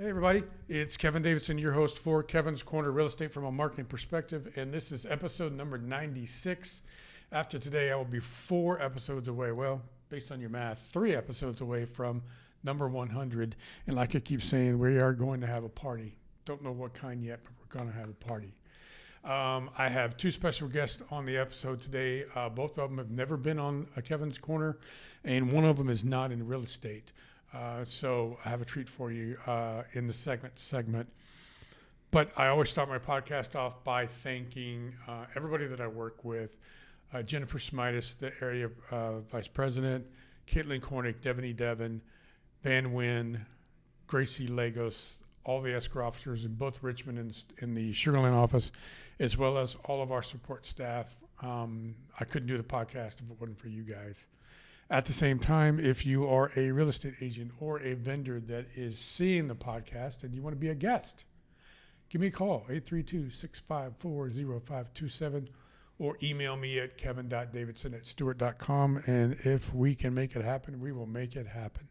Hey everybody, it's Kevin Davidson, your host for Kevin's Corner Real Estate from a Marketing Perspective, and this is episode number 96. After today, I will be 4 episodes away, well, based on your math, 3 episodes away from number 100, and like I keep saying, we are going to have a party. Don't know what kind yet, but we're going to have a party. I have 2 special guests on the episode today. Both of them have never been on a Kevin's Corner, and one of them is not in real estate. So I have a treat for you in the segment. But I always start my podcast off by thanking everybody that I work with. Jennifer Smitis, the area vice president, Caitlin Cornick, Devaney Devon, Van Wynn, Gracie Lagos, all the escrow officers in both Richmond and in the Sugar Land office, as well as all of our support staff. I couldn't do the podcast if it wasn't for you guys. At the same time, if you are a real estate agent or a vendor that is seeing the podcast and you want to be a guest, give me a call, 832-654-0527, or email me at kevin.davidson@stewart.com. And if we can make it happen, we will make it happen.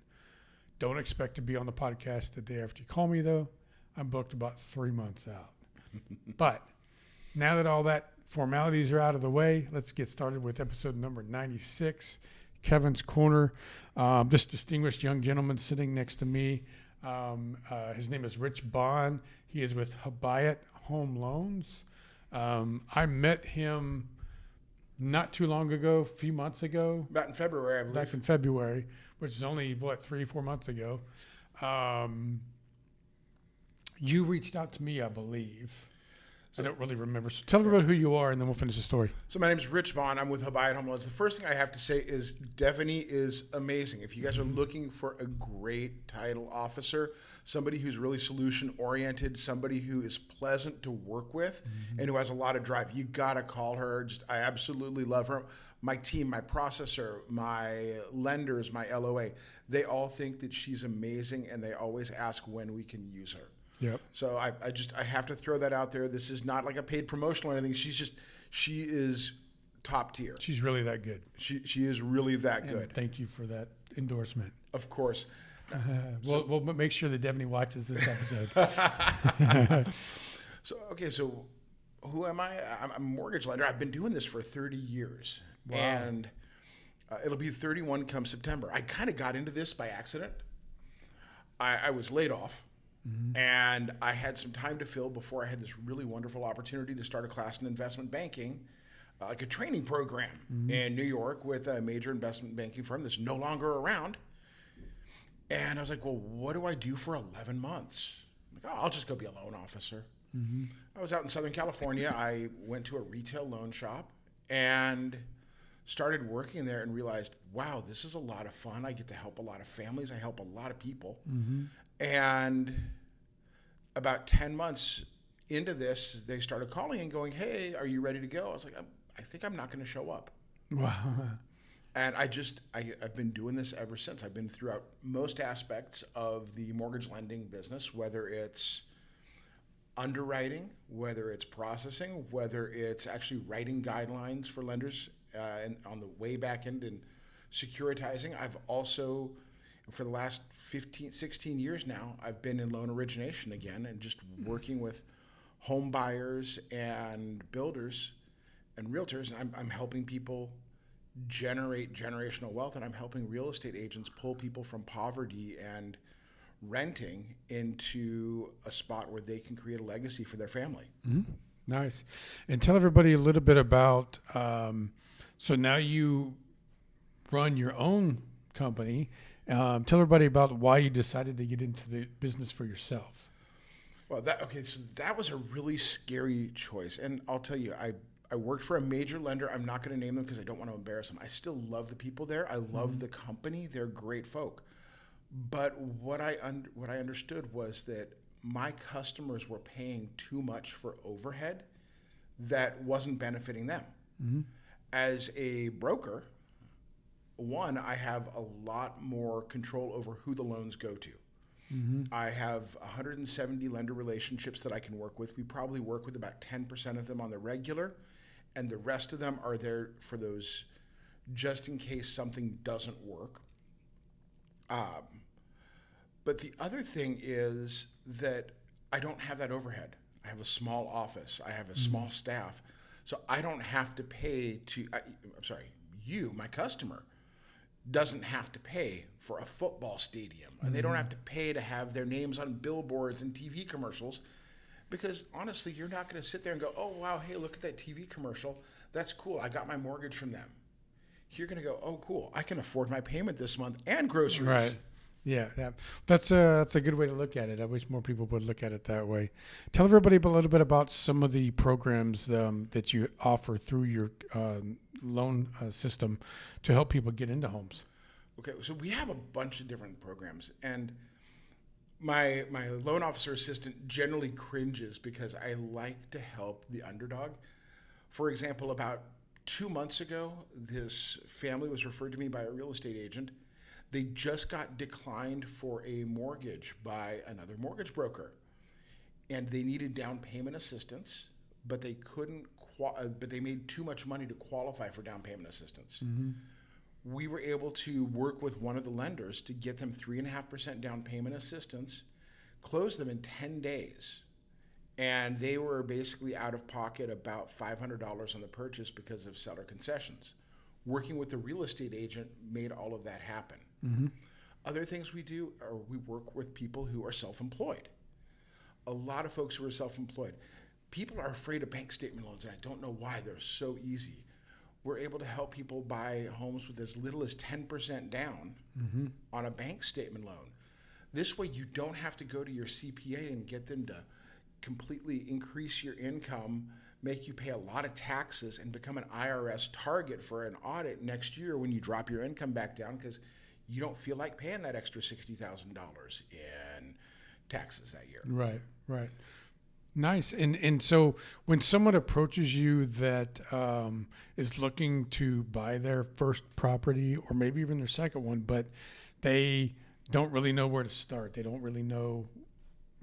Don't expect to be on the podcast the day after you call me, though. I'm booked about 3 months out. But now that all that formalities are out of the way, let's get started with episode number 96. Kevin's Corner. This distinguished young gentleman sitting next to me, his name is Rich Bonn. He is with Habayit Home Loans. I met him not too long ago, a few months ago. Back in February, I believe. Back in February, which is only, 3-4 months ago. You reached out to me, I believe. I don't really remember. So tell everybody who you are, and then we'll finish the story. So my name is Rich Bonn. I'm with Habayit Home Loans. The first thing I have to say is Devaney is amazing. If you guys are looking for a great title officer, somebody who's really solution-oriented, somebody who is pleasant to work with, and who has a lot of drive, you got to call her. I absolutely love her. My team, my processor, my lenders, my LOA, they all think that she's amazing, and they always ask when we can use her. Yep. So I have to throw that out there. This is not like a paid promotion or anything. She is top tier. She's really that good. She is really that good. And thank you for that endorsement. Of course. We'll make sure that Devaney watches this episode. So who am I? I'm a mortgage lender. I've been doing this for 30 years. Wow. And it'll be 31 come September. I kind of got into this by accident. I was laid off. And I had some time to fill before I had this really wonderful opportunity to start a class in investment banking, like a training program in New York with a major investment banking firm that's no longer around. And I was like, well, what do I do for 11 months? I'm like, I'll just go be a loan officer. I was out in Southern California. I went to a retail loan shop and started working there and realized, wow, this is a lot of fun. I get to help a lot of families. I help a lot of people. And about 10 months into this, they started calling and going, hey, are you ready to go? I was like, I think I'm not going to show up. Wow. And I've been doing this ever since. I've been throughout most aspects of the mortgage lending business, whether it's underwriting, whether it's processing, whether it's actually writing guidelines for lenders and on the way back end and securitizing. I've also, for the last 16 years now, I've been in loan origination again and just working with home buyers and builders and realtors. And I'm helping people generate generational wealth, and I'm helping real estate agents pull people from poverty and renting into a spot where they can create a legacy for their family. Nice. And tell everybody a little bit about, so now you run your own company. Tell everybody about why you decided to get into the business for yourself. Well, so that was a really scary choice. And I'll tell you, I worked for a major lender. I'm not going to name them because I don't want to embarrass them. I still love the people there. I love the company. They're great folk. But what I understood was that my customers were paying too much for overhead that wasn't benefiting them. As a broker, one, I have a lot more control over who the loans go to. I have 170 lender relationships that I can work with. We probably work with about 10% of them on the regular, and the rest of them are there for those just in case something doesn't work. But the other thing is that I don't have that overhead. I have a small office. I have a small staff. So I don't have to pay you, my customer, doesn't have to pay for a football stadium. And they don't have to pay to have their names on billboards and TV commercials, because honestly, you're not going to sit there and go, oh, wow, hey, look at that TV commercial. That's cool. I got my mortgage from them. You're going to go, oh, cool. I can afford my payment this month and groceries. Right. Yeah, that's a good way to look at it. I wish more people would look at it that way. Tell everybody a little bit about some of the programs that you offer through your loan system to help people get into homes. Okay, so we have a bunch of different programs, and my loan officer assistant generally cringes because I like to help the underdog. For example, about 2 months ago, this family was referred to me by a real estate agent. They just got declined for a mortgage by another mortgage broker, and they needed down payment assistance, but they couldn't. But they made too much money to qualify for down payment assistance. Mm-hmm. We were able to work with one of the lenders to get them 3.5% down payment assistance, close them in 10 days, and they were basically out of pocket about $500 on the purchase because of seller concessions. Working with the real estate agent made all of that happen. Mm-hmm. Other things we do are we work with people who are self-employed. A lot of folks who are self-employed. People are afraid of bank statement loans, and I don't know why. They're so easy. We're able to help people buy homes with as little as 10% down on a bank statement loan. This way you don't have to go to your CPA and get them to completely increase your income, make you pay a lot of taxes, and become an IRS target for an audit next year when you drop your income back down because you don't feel like paying that extra $60,000 in taxes that year. Right. Nice. And so when someone approaches you that is looking to buy their first property or maybe even their second one, but they don't really know where to start. They don't really know,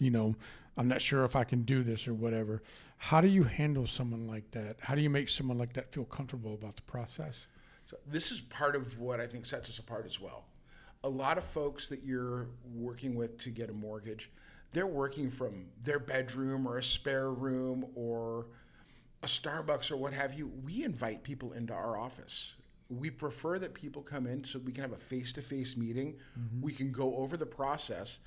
I'm not sure if I can do this or whatever. How do you handle someone like that? How do you make someone like that feel comfortable about the process? So this is part of what I think sets us apart as well. A lot of folks that you're working with to get a mortgage, they're working from their bedroom or a spare room or a Starbucks or what have you. We invite people into our office. We prefer that people come in so we can have a face-to-face meeting. Mm-hmm. We can go over the process.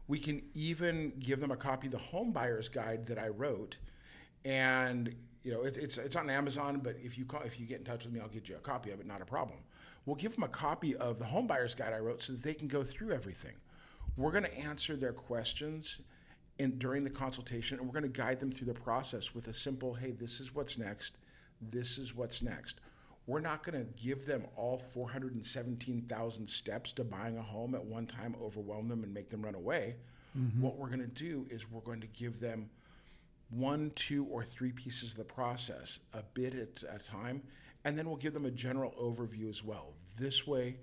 We can even give them a copy of the home buyer's guide that I wrote. And it's on Amazon, but if you get in touch with me, I'll get you a copy of it, not a problem. We'll give them a copy of the home buyer's guide I wrote so that they can go through everything. We're going to answer their questions during the consultation, and we're going to guide them through the process with a simple, hey, this is what's next. This is what's next. We're not going to give them all 417,000 steps to buying a home at one time, overwhelm them, and make them run away. Mm-hmm. What we're going to do is we're going to give them 1, 2, or 3 pieces of the process, a bit at a time, and then we'll give them a general overview as well. This way,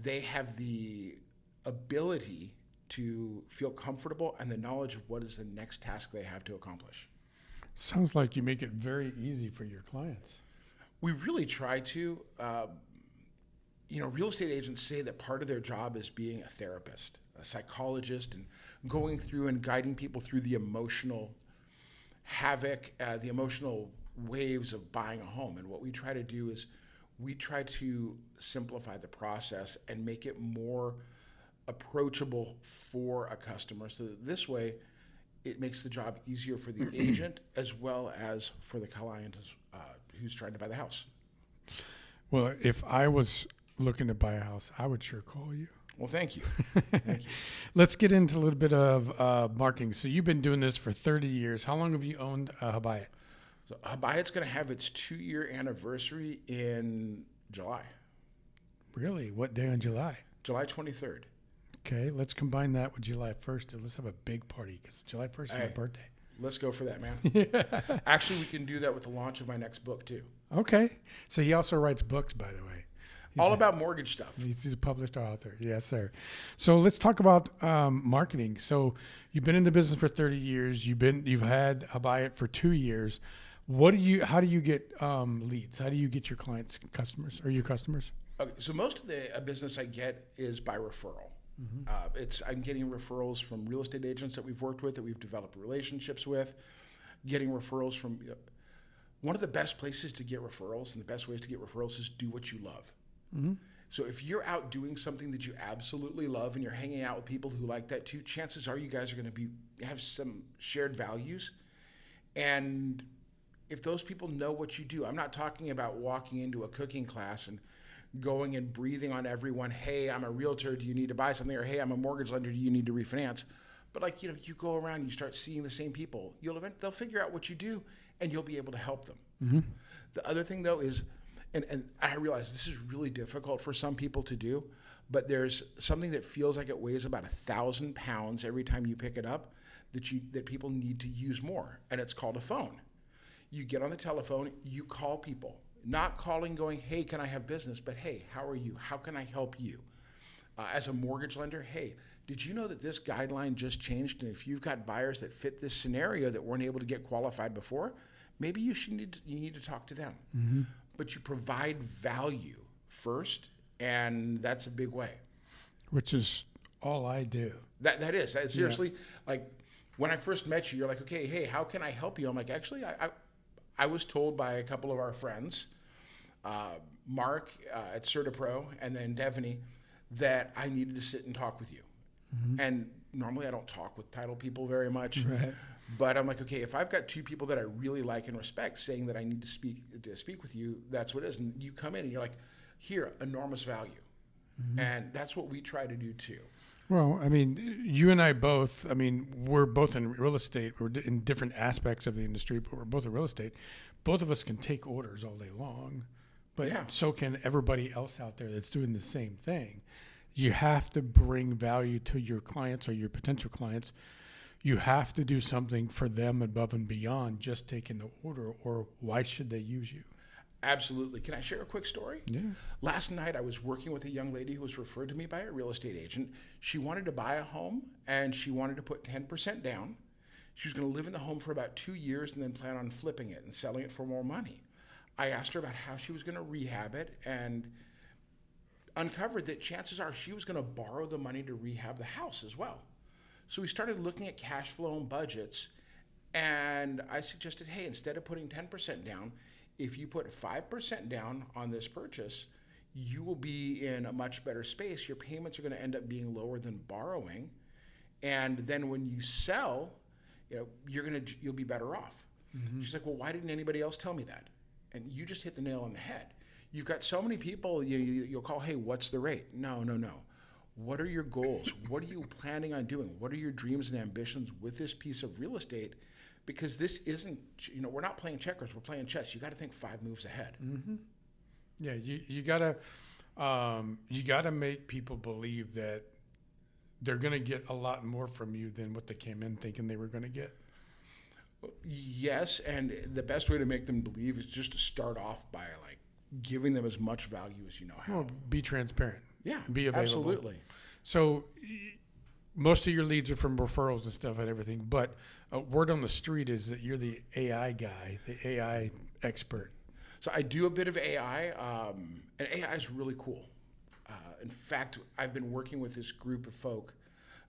they have the ability to feel comfortable and the knowledge of what is the next task they have to accomplish. Sounds like you make it very easy for your clients. We really try to. Real estate agents say that part of their job is being a therapist, a psychologist, and going through and guiding people through the emotional havoc, the emotional waves of buying a home. And what we try to do is we try to simplify the process and make it more approachable for a customer. So that this way, it makes the job easier for the agent as well as for the client who's trying to buy the house. Well, if I was looking to buy a house, I would sure call you. Well, thank you. Thank you. Let's get into a little bit of marketing. So you've been doing this for 30 years. How long have you owned Habayit? So Habayit's going to have its 2-year anniversary in July. Really? What day in July? July 23rd. Okay, let's combine that with July 1st. Let's have a big party because July 1st is my birthday. Let's go for that, man. Yeah. Actually, we can do that with the launch of my next book, too. Okay. So he also writes books, by the way. All about mortgage stuff. He's a published author. Yes, sir. So let's talk about marketing. So you've been in the business for 30 years. You've had Habayit for 2 years. How do you get leads? How do you get your customers? Okay, so most of the business I get is by referral. I'm getting referrals from real estate agents that we've worked with, that we've developed relationships with, getting referrals from, one of the best places to get referrals and the best ways to get referrals is do what you love. So if you're out doing something that you absolutely love and you're hanging out with people who like that too, chances are you guys are going to have some shared values. And if those people know what you do, I'm not talking about walking into a cooking class and going and breathing on everyone, hey, I'm a realtor, do you need to buy something? Or hey, I'm a mortgage lender, do you need to refinance? But like, you go around, you start seeing the same people. They'll figure out what you do and you'll be able to help them. The other thing though is, and I realize this is really difficult for some people to do, but there's something that feels like it weighs about 1,000 pounds every time you pick it up that people need to use more, and it's called a phone. You get on the telephone, you call people, not calling going, hey, can I have business, but hey, how are you? How can I help you? As a mortgage lender, hey, did you know that this guideline just changed? And if you've got buyers that fit this scenario that weren't able to get qualified before, maybe you need to talk to them. But you provide value first, and that's a big way. Which is all I do. That is seriously, like when I first met you, you're like, okay, hey, how can I help you? I'm like, actually, I was told by a couple of our friends, Mark at CertaPro and then Devaney, that I needed to sit and talk with you. And normally I don't talk with title people very much. Right. But I'm like, okay, if I've got two people that I really like and respect saying that I need to speak with you, that's what it is. And you come in and you're like, here, enormous value. And that's what we try to do too. Well, I mean, you and I both, we're both in real estate. We're in different aspects of the industry, but we're both in real estate. Both of us can take orders all day long, but so can everybody else out there that's doing the same thing. You have to bring value to your clients or your potential clients. You have to do something for them above and beyond just taking the order, or why should they use you? Absolutely. Can I share a quick story? Yeah. Last night, I was working with a young lady who was referred to me by a real estate agent. She wanted to buy a home, and she wanted to put 10% down. She was going to live in the home for about 2 years and then plan on flipping it and selling it for more money. I asked her about how she was going to rehab it and uncovered that chances are she was going to borrow the money to rehab the house as well. So we started looking at cash flow and budgets, and I suggested, hey, instead of putting 10% down, if you put 5% down on this purchase, you will be in a much better space. Your payments are going to end up being lower than borrowing, and then when you sell, you'll be better off. She's like, well, why didn't anybody else tell me that? And you just hit the nail on the head. You've got so many people, you'll call, hey, what's the rate? No. What are your goals? What are you planning on doing? What are your dreams and ambitions with this piece of real estate? Because this isn't, we're not playing checkers, we're playing chess. You got to think 5 moves ahead. Yeah, you gotta make people believe that they're gonna get a lot more from you than what they came in thinking they were gonna get. Yes, and the best way to make them believe is just to start off by giving them as much value as you know how. Well, be transparent. Yeah, be available. Absolutely. So most of your leads are from referrals and stuff and everything, but word on the street is that you're the AI guy, the AI expert. So I do a bit of AI, and AI is really cool. In fact, I've been working with this group of folk,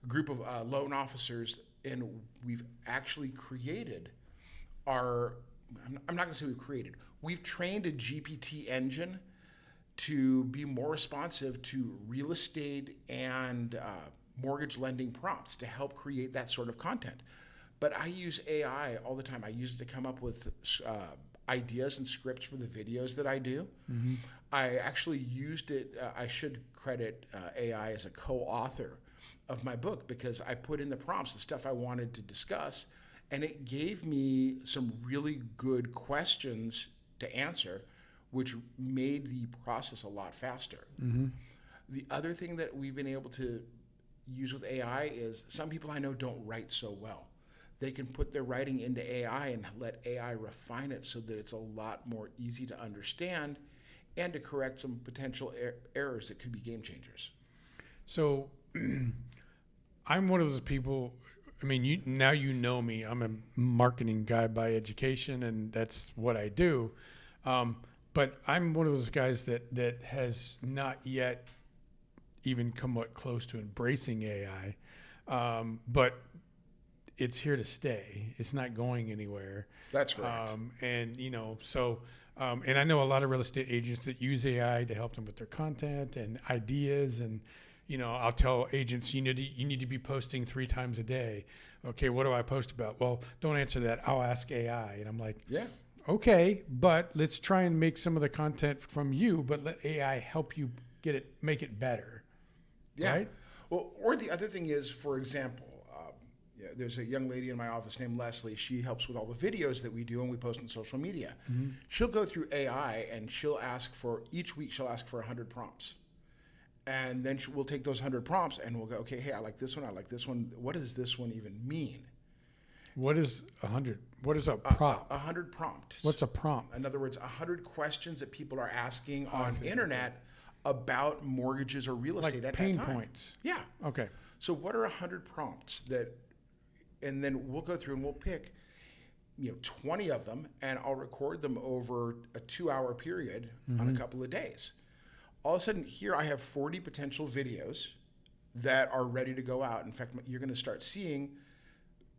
a group of loan officers, and we've actually created I'm not going to say we've created, we've trained a GPT engine to be more responsive to real estate and mortgage lending prompts to help create that sort of content. But I use AI all the time. I use it to come up with ideas and scripts for the videos that I do. I actually used it, I should credit AI as a co-author of my book, because I put in the prompts, the stuff I wanted to discuss, and it gave me some really good questions to answer, which made the process a lot faster. The other thing that we've been able to use with AI is some people I know don't write so well. They can put their writing into AI and let AI refine it so that it's a lot more easy to understand and to correct some potential errors that could be game changers. So I'm one of those people, you know me, I'm a marketing guy by education, and that's what I do. But I'm one of those guys that has not yet even come what close to embracing AI, but it's here to stay. It's not going anywhere. That's correct. And and I know a lot of real estate agents that use AI to help them with their content and ideas. And I'll tell agents, you need to be posting 3 times a day. Okay, what do I post about? Well, don't answer that. I'll ask AI. And I'm like, Yeah. okay, but let's try and make some of the content from you, but let AI help you make it better. Yeah. Right? Well, or the other thing is, for example, there's a young lady in my office named Leslie. She helps with all the videos that we do and we post on social media. Mm-hmm. She'll go through AI and each week she'll ask for 100 prompts. And then we'll take those 100 prompts and we'll go, okay, hey, I like this one. I like this one. What does this one even mean? What is 100? What is a prompt? 100 prompts. What's a prompt? In other words, 100 questions that people are asking on internet about mortgages or real estate at pain that time. Points. Yeah. Okay. So what are 100 prompts and then we'll go through and we'll pick 20 of them, and I'll record them over a 2-hour period on a couple of days. All of a sudden, here I have 40 potential videos that are ready to go out. In fact, you're going to start seeing,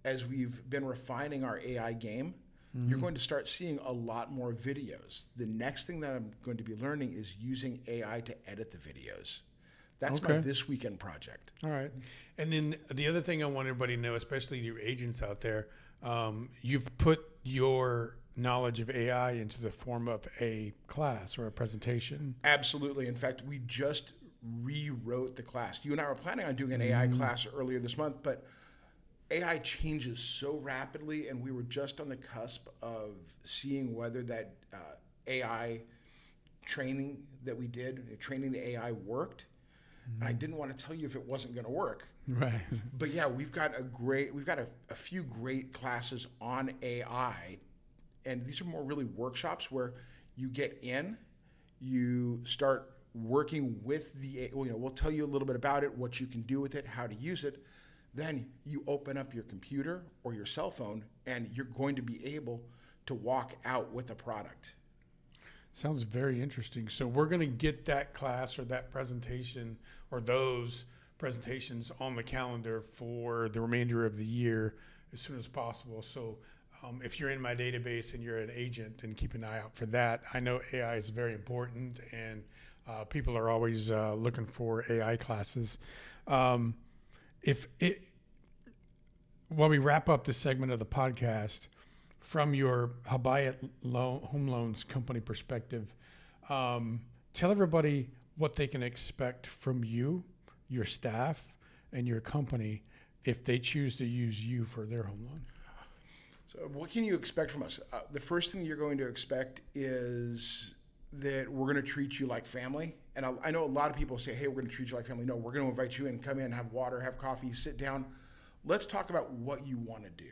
as we've been refining our AI game, you're going to start seeing a lot more videos. The next thing that I'm going to be learning is using AI to edit the videos. That's my this weekend project. All right. And then the other thing I want everybody to know, especially your agents out there, you've put your knowledge of AI into the form of a class or a presentation. Absolutely. In fact, we just rewrote the class. You and I were planning on doing an AI class earlier this month, but AI changes so rapidly, and we were just on the cusp of seeing whether that AI training that we did, training the AI worked. And I didn't want to tell you if it wasn't going to work. Right. But yeah, we've got a few great classes on AI, and these are more really workshops where you get in, you start working with we'll tell you a little bit about it, what you can do with it, how to use it. Then you open up your computer or your cell phone, and you're going to be able to walk out with a product. Sounds very interesting. So we're going to get that class or that presentation or those presentations on the calendar for the remainder of the year as soon as possible. So if you're in my database and you're an agent, then keep an eye out for that. I know AI is very important, and people are always looking for AI classes. While we wrap up this segment of the podcast, from your Habayit Home Loans company perspective, tell everybody what they can expect from you, your staff, and your company if they choose to use you for their home loan. So what can you expect from us? The first thing you're going to expect is that we're going to treat you like family. And I know a lot of people say, hey, we're going to treat you like family. No, we're going to invite you in, come in, have water, have coffee, sit down. Let's talk about what you want to do.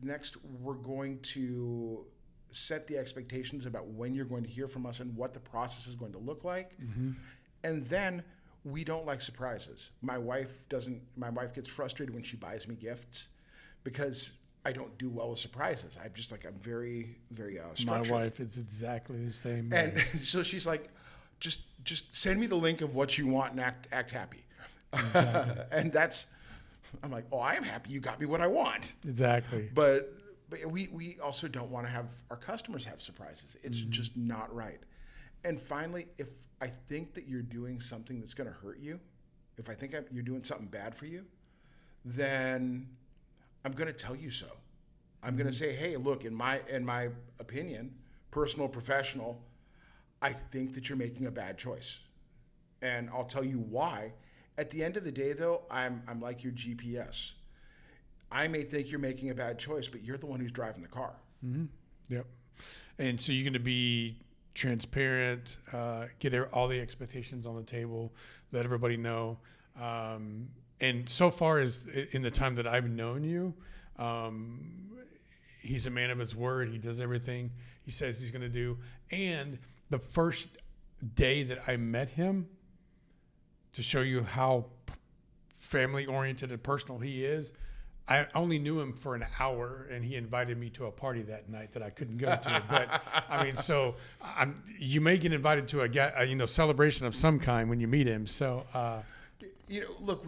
Next, we're going to set the expectations about when you're going to hear from us and what the process is going to look like. Mm-hmm. And then we don't like surprises. My wife gets frustrated when she buys me gifts because I don't do well with surprises. I'm very, very structured. My wife is exactly the same way. And so she's like, just send me the link of what you want and act happy. Exactly. And I'm like, oh, I am happy you got me what I want. Exactly. But we also don't want to have our customers have surprises. It's just not right. And finally, if I think that you're doing something that's going to hurt you, if I think you're doing something bad for you, then I'm going to tell you so. I'm going to say, hey, look, in my opinion, personal, professional, I think that you're making a bad choice. And I'll tell you why. At the end of the day, though, I'm like your GPS. I may think you're making a bad choice, but you're the one who's driving the car. Mm-hmm. Yep. And so you're going to be transparent, get all the expectations on the table, let everybody know. And so far as in the time that I've known you, he's a man of his word. He does everything he says he's going to do. And the first day that I met him, to show you how family oriented and personal he is, I only knew him for an hour, and he invited me to a party that night that I couldn't go to. But I mean, so you may get invited to a celebration of some kind when you meet him. So look,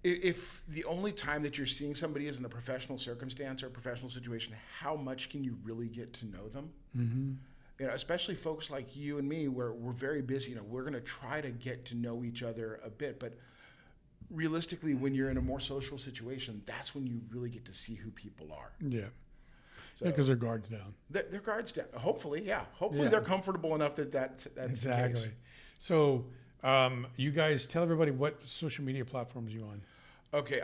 if the only time that you're seeing somebody is in a professional circumstance or a professional situation, how much can you really get to know them? Mm-hmm. Especially folks like you and me, where we're very busy. We're going to try to get to know each other a bit, but realistically, when you're in a more social situation, that's when you really get to see who people are. Yeah. So, because their guard's down. Their guard's down. Hopefully, yeah. Hopefully they're comfortable enough that's exactly. the case. So you guys tell everybody what social media platforms you on. Okay,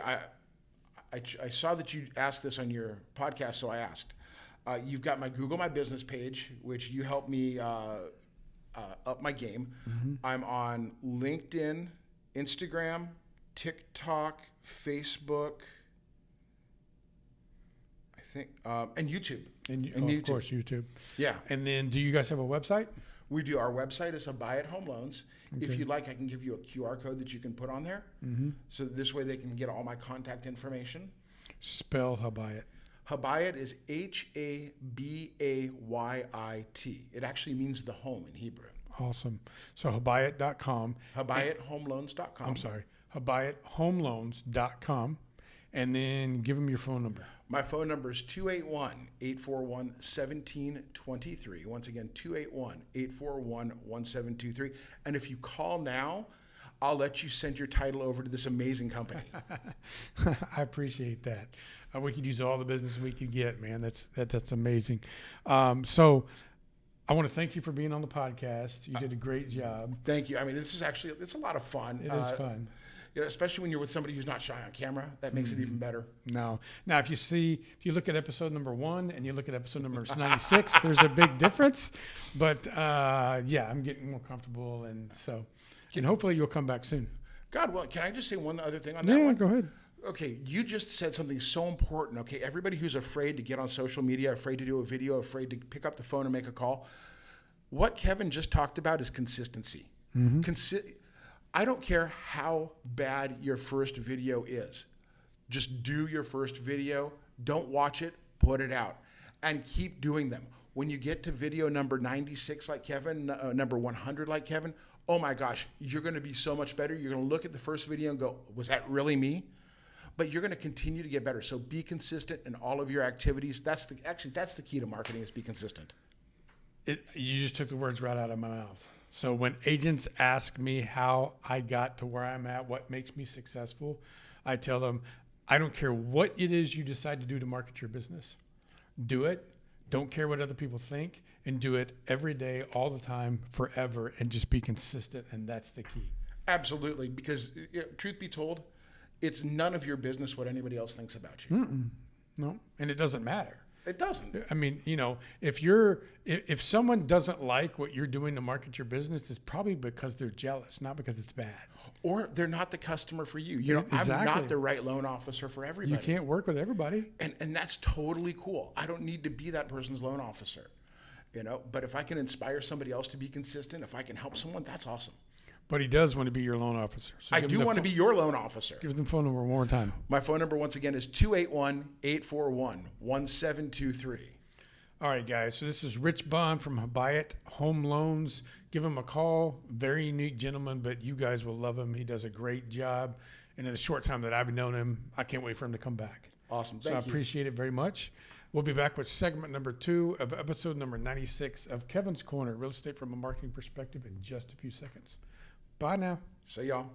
I saw that you asked this on your podcast, so I asked. You've got my Google My Business page, which you helped me up my game. Mm-hmm. I'm on LinkedIn, Instagram, TikTok, Facebook, I think, and YouTube. And YouTube. Of course, YouTube. Yeah. And then do you guys have a website? We do. Our website is Habayit Home Loans. Okay. If you'd like, I can give you a QR code that you can put on there. Mm-hmm. So this way they can get all my contact information. Spell Habayit. Habayit is Habayit. It actually means the home in Hebrew. Awesome. So Habayit.com. HabayitHomeLoans.com. I'm sorry. HabayitHomeLoans.com. And then give them your phone number. My phone number is 281-841-1723. Once again, 281-841-1723. And if you call now, I'll let you send your title over to this amazing company. I appreciate that. We could use all the business we could get, man. That's amazing. So I want to thank you for being on the podcast. You did a great job. Thank you. I mean, it's a lot of fun. It is fun. Especially when you're with somebody who's not shy on camera, that makes it even better. No. Now, if you look at episode number 1 and you look at episode number 96, there's a big difference. But I'm getting more comfortable, and hopefully you'll come back soon. God, well, can I just say one other thing on that one? Yeah, go ahead. Okay, you just said something so important. Okay, everybody who's afraid to get on social media, afraid to do a video, afraid to pick up the phone and make a call. What Kevin just talked about is consistency. Mm-hmm. I don't care how bad your first video is. Just do your first video. Don't watch it. Put it out. And keep doing them. When you get to video number 96 like Kevin, number 100 like Kevin, oh my gosh, you're going to be so much better. You're going to look at the first video and go, was that really me? But you're going to continue to get better. So be consistent in all of your activities. That's the key to marketing, is be consistent. You just took the words right out of my mouth. So when agents ask me how I got to where I'm at, what makes me successful, I tell them, I don't care what it is you decide to do to market your business. Do it. Don't care what other people think, and do it every day, all the time, forever, and just be consistent, and that's the key. Absolutely, because truth be told, it's none of your business what anybody else thinks about you. No, and it doesn't matter. It doesn't. I mean, if someone doesn't like what you're doing to market your business, it's probably because they're jealous, not because it's bad. Or they're not the customer for you. Exactly. I'm not the right loan officer for everybody. You can't work with everybody. And that's totally cool. I don't need to be that person's loan officer. But if I can inspire somebody else to be consistent, if I can help someone, that's awesome. But he does want to be your loan officer. So I do want to be your loan officer. Give them the phone number one more time. My phone number, once again, is 281-841-1723. All right, guys. So this is Rich Bonn from Habayit Home Loans. Give him a call. Very unique gentleman, but you guys will love him. He does a great job. And in the short time that I've known him, I can't wait for him to come back. Awesome. Thank you. I appreciate it very much. We'll be back with segment number 2 of episode number 96 of Kevin's Corner, Real Estate from a Marketing Perspective, in just a few seconds. Bye now. See y'all.